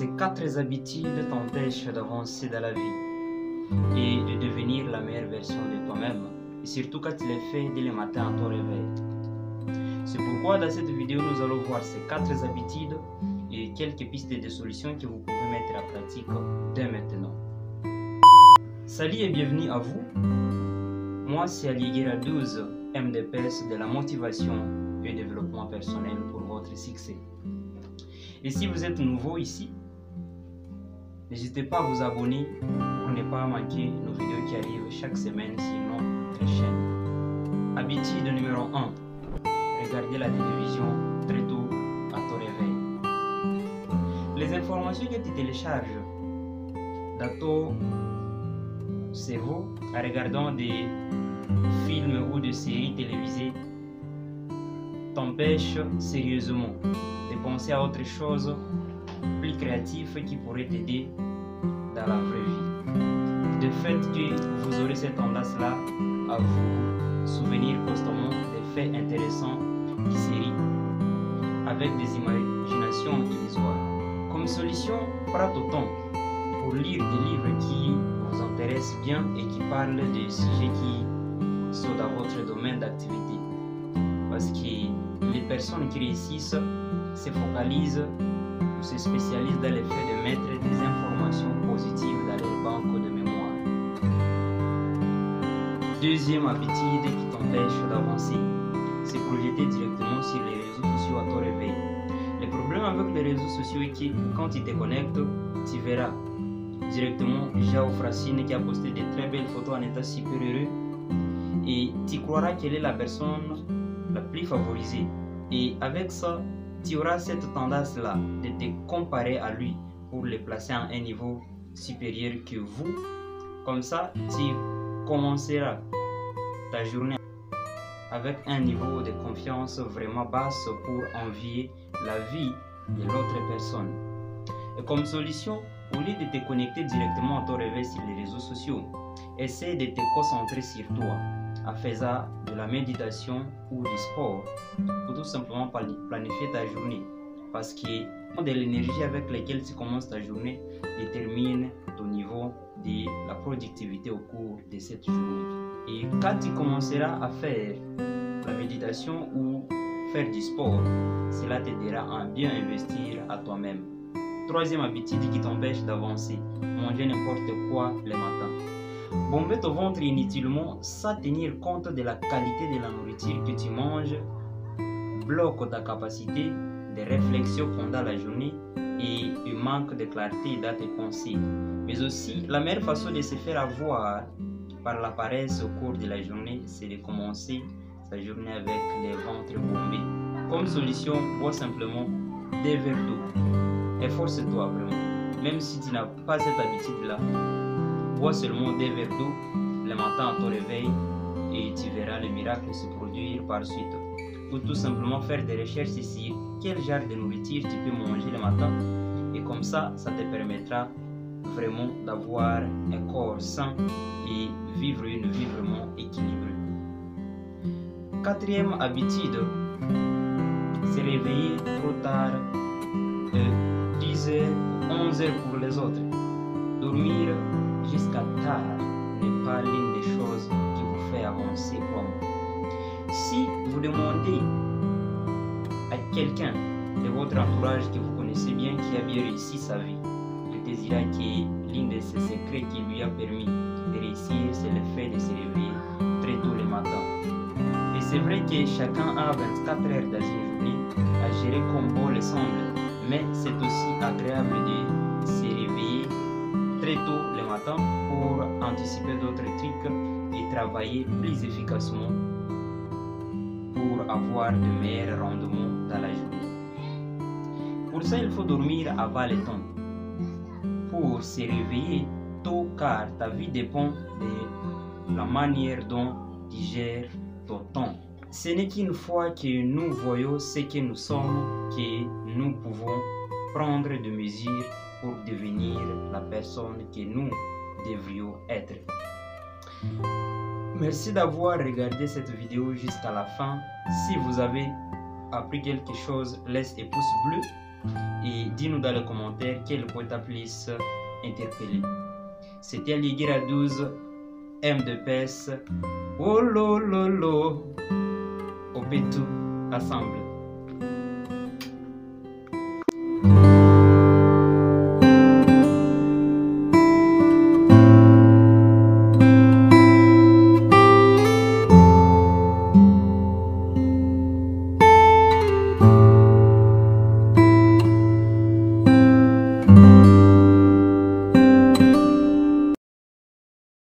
Ces 4 habitudes t'empêchent d'avancer dans la vie et de devenir la meilleure version de toi-même, et surtout quand tu les fais dès le matin à ton réveil. C'est pourquoi dans cette vidéo, nous allons voir ces 4 habitudes et quelques pistes de solutions que vous pouvez mettre en pratique dès maintenant. Salut et bienvenue à vous. Moi, c'est Ali Guerra 12, MDPS de la motivation et développement personnel pour votre succès. Et si vous êtes nouveau ici, n'hésitez pas à vous abonner pour ne pas manquer nos vidéos qui arrivent chaque semaine sur notre chaîne. Habitude numéro 1. Regarder la télévision très tôt à ton réveil. Les informations que tu télécharges dans ton cerveau en regardant des films ou des séries télévisées t'empêchent sérieusement de penser à autre chose plus créatif qui pourrait t'aider dans la vraie vie. De fait que vous aurez cette tendance-là à vous souvenir constamment des faits intéressants qui série avec des imaginations illusoires. Comme solution, prends ton temps pour lire des livres qui vous intéressent bien et qui parlent des sujets qui sont dans votre domaine d'activité. Parce que les personnes qui réussissent se focalisent ou se spécialisent dans le fait de mettre des informations positives dans leur banque de mémoire. Deuxième habitude qui t'empêche d'avancer, c'est projeter directement sur les réseaux sociaux à ton réveil. Le problème avec les réseaux sociaux est que quand tu te connectes, tu verras directement Jao Francine qui a posté de très belles photos en état super heureux et tu croiras qu'elle est la personne la plus favorisée. Et avec ça, tu auras cette tendance-là de te comparer à lui pour le placer à un niveau supérieur que vous. Comme ça, tu commenceras ta journée avec un niveau de confiance vraiment basse pour envier la vie de l'autre personne. Et comme solution, au lieu de te connecter directement à ton réveil sur les réseaux sociaux, essaie de te concentrer sur toi en faisant de la méditation ou du sport ou tout simplement planifier ta journée, parce que de l'énergie avec laquelle tu commences ta journée détermine ton niveau de la productivité au cours de cette journée. Et quand tu commenceras à faire la méditation ou faire du sport, cela t'aidera à bien investir à toi-même. Troisième habitude qui t'empêche d'avancer, manger n'importe quoi le matin. Bomber ton ventre inutilement sans tenir compte de la qualité de la nourriture que tu manges bloque ta capacité de réflexion pendant la journée et un manque de clarté dans tes pensées. Mais aussi, la meilleure façon de se faire avoir par la paresse au cours de la journée, c'est de commencer sa journée avec les ventres bombés. Comme solution, bois simplement des verres d'eau. Efforce-toi vraiment. Même si tu n'as pas cette habitude-là, bois seulement des verres d'eau le matin à ton réveil et tu verras le miracle se produire par suite. Ou tout simplement faire des recherches sur quel genre de nourriture tu peux manger le matin, et comme ça te permettra vraiment d'avoir un corps sain et vivre une vie vraiment équilibrée. Quatrième habitude, se réveiller trop tard, 10h, 11h pour les autres. Dormir jusqu'à tard n'est pas l'une des choses qui vous fait avancer comme. Si vous demandez à quelqu'un de votre entourage que vous connaissez bien qui a bien réussi sa vie, il te dira que l'un de ses secrets qui lui a permis de réussir, c'est le fait de se réveiller très tôt le matin. Et c'est vrai que chacun a 24 heures dans une journée à gérer comme bon le semble, mais c'est aussi agréable de se réveiller très tôt le matin pour anticiper d'autres trucs et travailler plus efficacement pour avoir de meilleurs rendements dans la journée. Pour ça, il faut dormir avant le temps pour se réveiller tôt, car ta vie dépend de la manière dont tu gères ton temps. Ce n'est qu'une fois que nous voyons ce que nous sommes que nous pouvons prendre des mesures pour devenir la personne que nous devrions être. Merci d'avoir regardé cette vidéo jusqu'à la fin. Si vous avez appris quelque chose, laisse un pouce bleu et dis-nous dans les commentaires quel point t'a plus interpellé. C'était Liguira 12 M de PES. Oh lolo, on fait tout ensemble.